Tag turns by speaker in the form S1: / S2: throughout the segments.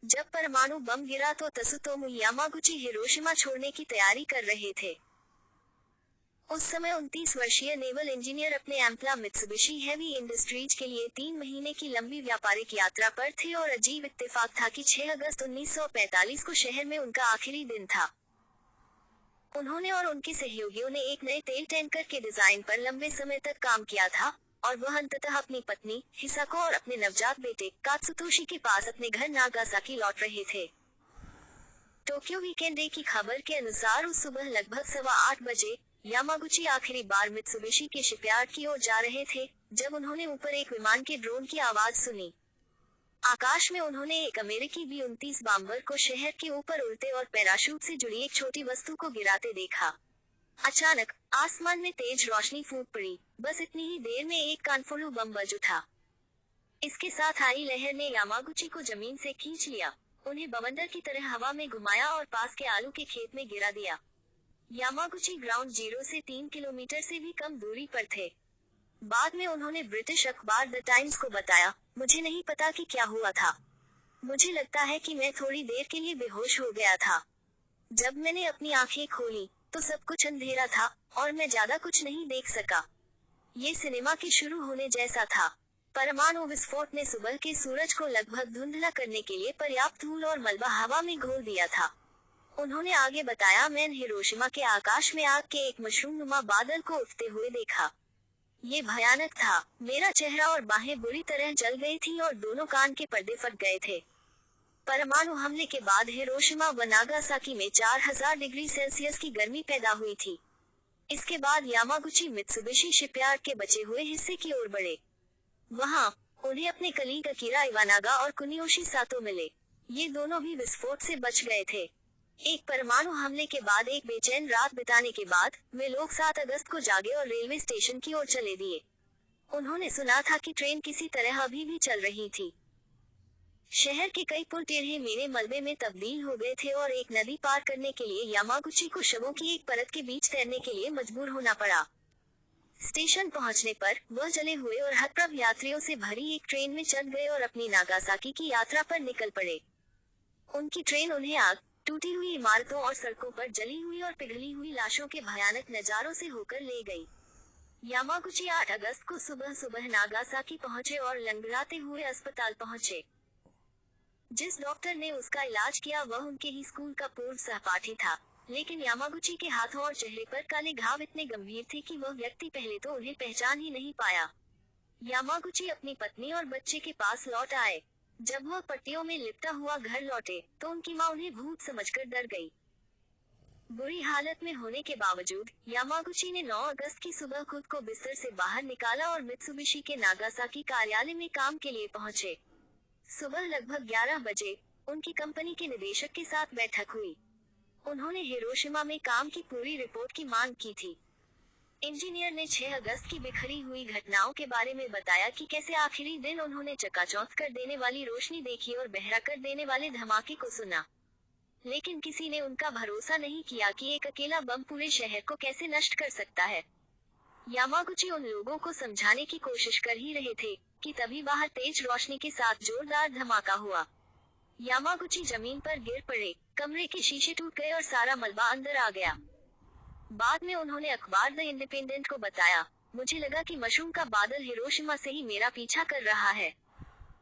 S1: जब परमाणु बम गिरा तो तसुतोमु यामागुची हिरोशिमा छोड़ने की तैयारी कर रहे थे। उस समय 29 वर्षीय नेवल इंजीनियर अपने एम्प्ला मित्सुबिशी हेवी इंडस्ट्रीज के लिए 3 महीने की लंबी व्यापारिक यात्रा पर थे और अजीब इत्तेफाक था कि 6 अगस्त 1945 को शहर में उनका आखिरी दिन था। उन्होंने और उनके सहयोगियों ने एक नए तेल टैंकर के डिजाइन पर लंबे समय तक काम किया था और वह अंततः अपनी पत्नी हिसाको और अपने नवजात बेटे कात्सुतोशी के पास अपने घर नागासाकी लौट रहे थे। टोक्यो वीकेंड डे की खबर के अनुसार उस सुबह लगभग 8:15 बजे यामागुची आखिरी बार मित्सुबिशी के शिपयार्ड की ओर जा रहे थे जब उन्होंने ऊपर एक विमान के ड्रोन की आवाज सुनी। आकाश में उन्होंने एक अमेरिकी B-29 बॉम्बर को शहर के ऊपर उड़ते और पैराशूट से जुड़ी एक छोटी वस्तु को गिराते देखा। अचानक आसमान में तेज रोशनी फूट पड़ी। बस इतनी ही देर में एक कानफोड़ू बम बज उठा। इसके साथ आई लहर ने यामागुची को जमीन से खींच लिया, उन्हें बवंडर की तरह हवा में घुमाया और पास के आलू के खेत में गिरा दिया। यामागुची ग्राउंड जीरो से 3 किलोमीटर से भी कम दूरी पर थे। बाद में उन्होंने ब्रिटिश अखबार द टाइम्स को बताया, मुझे नहीं पता कि क्या हुआ था। मुझे लगता है कि मैं थोड़ी देर के लिए बेहोश हो गया था। जब मैंने अपनी आंखें खोली तो सब कुछ अंधेरा था और मैं ज्यादा कुछ नहीं देख सका। ये सिनेमा के शुरू होने जैसा था। परमाणु विस्फोट ने सुबह के सूरज को लगभग धुंधला करने के लिए पर्याप्त धूल और मलबा हवा में घोल दिया था। उन्होंने आगे बताया, मैंने हिरोशिमा के आकाश में आग के एक मशरूमनुमा बादल को उठते हुए देखा। ये भयानक था। मेरा चेहरा और बाहें बुरी तरह जल गई थी और दोनों कान के पर्दे फट गए थे। परमाणु हमले के बाद हिरोशिमा व नागासाकी में 4000 डिग्री सेल्सियस की गर्मी पैदा हुई थी। इसके बाद यामागुची मित्सुबिशी शिपयार्ड के बचे हुए हिस्से की ओर बढ़े। वहां उन्हें अपने कलीग अकीरा इवानागा और कुनियोशी सातो मिले। ये दोनों भी विस्फोट से बच गए थे। एक परमाणु हमले के बाद एक बेचैन रात बिताने के बाद वे लोग 7 अगस्त को जागे और रेलवे स्टेशन की ओर चले दिए। उन्होंने सुना था कि ट्रेन किसी तरह अभी भी चल रही थी। शहर के कई पुल टेढ़े मेढ़े मलबे में तब्दील हो गए थे और एक नदी पार करने के लिए यामागुची को शवों की एक परत के बीच तैरने के लिए मजबूर होना पड़ा। स्टेशन पहुंचने पर वह जले हुए और हतप्रभ यात्रियों से भरी एक ट्रेन में चढ़ गए और अपनी नागासाकी की यात्रा पर निकल पड़े। उनकी ट्रेन उन्हें आग, टूटी हुई इमारतों और सड़कों पर जली हुई और पिघली हुई लाशों के भयानक नजारों से होकर ले गई। यामागुची 8 अगस्त को सुबह सुबह नागासाकी पहुंचे और लंगड़ाते हुए अस्पताल पहुंचे। जिस डॉक्टर ने उसका इलाज किया वह उनके ही स्कूल का पूर्व सहपाठी था, लेकिन यामागुची के हाथों और चेहरे पर काले घाव इतने गंभीर थे कि वह व्यक्ति पहले तो उन्हें पहचान ही नहीं पाया। यामागुची अपनी पत्नी और बच्चे के पास लौट आए। जब वह पट्टियों में लिपटा हुआ घर लौटे तो उनकी मां उन्हें भूत समझकर डर गई। बुरी हालत में होने के बावजूद यामागुची ने 9 अगस्त की सुबह खुद को बिस्तर से बाहर निकाला और मित्सुबिशी के नागासाकी कार्यालय में काम के लिए पहुंचे। सुबह लगभग 11 बजे उनकी कंपनी के निदेशक के साथ बैठक हुई। उन्होंने हिरोशिमा में काम की पूरी रिपोर्ट की मांग की थी। इंजीनियर ने 6 अगस्त की बिखरी हुई घटनाओं के बारे में बताया कि कैसे आखिरी दिन उन्होंने चकाचौंध कर देने वाली रोशनी देखी और बहरा कर देने वाले धमाके को सुना। लेकिन किसी ने उनका भरोसा नहीं किया कि एक अकेला बम पूरे शहर को कैसे नष्ट कर सकता है। यामागुची उन लोगों को समझाने की कोशिश कर ही रहे थे कि तभी बाहर तेज रोशनी के साथ जोरदार धमाका हुआ। यामागुची जमीन पर गिर पड़े, कमरे के शीशे टूट गए और सारा मलबा अंदर आ गया। बाद में उन्होंने अखबार द इंडिपेंडेंट को बताया, मुझे लगा कि मशरूम का बादल हिरोशिमा से ही मेरा पीछा कर रहा है।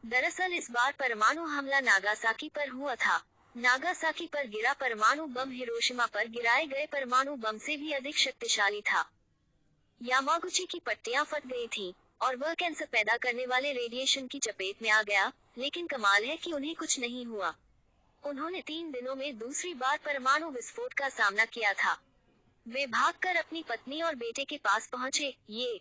S1: दरअसल इस बार परमाणु हमला नागासाकी पर हुआ था। नागासाकी पर गिरा परमाणु बम हिरोशिमा पर गिराए गए परमाणु बम से भी अधिक शक्तिशाली था। यामागुची की पट्टियां फट गई थीं और वह कैंसर पैदा करने वाले रेडिएशन की चपेट में आ गया, लेकिन कमाल है कि उन्हें कुछ नहीं हुआ। उन्होंने 3 दिनों में दूसरी बार परमाणु विस्फोट का सामना किया था। वे भागकर अपनी पत्नी और बेटे के पास पहुंचे। ये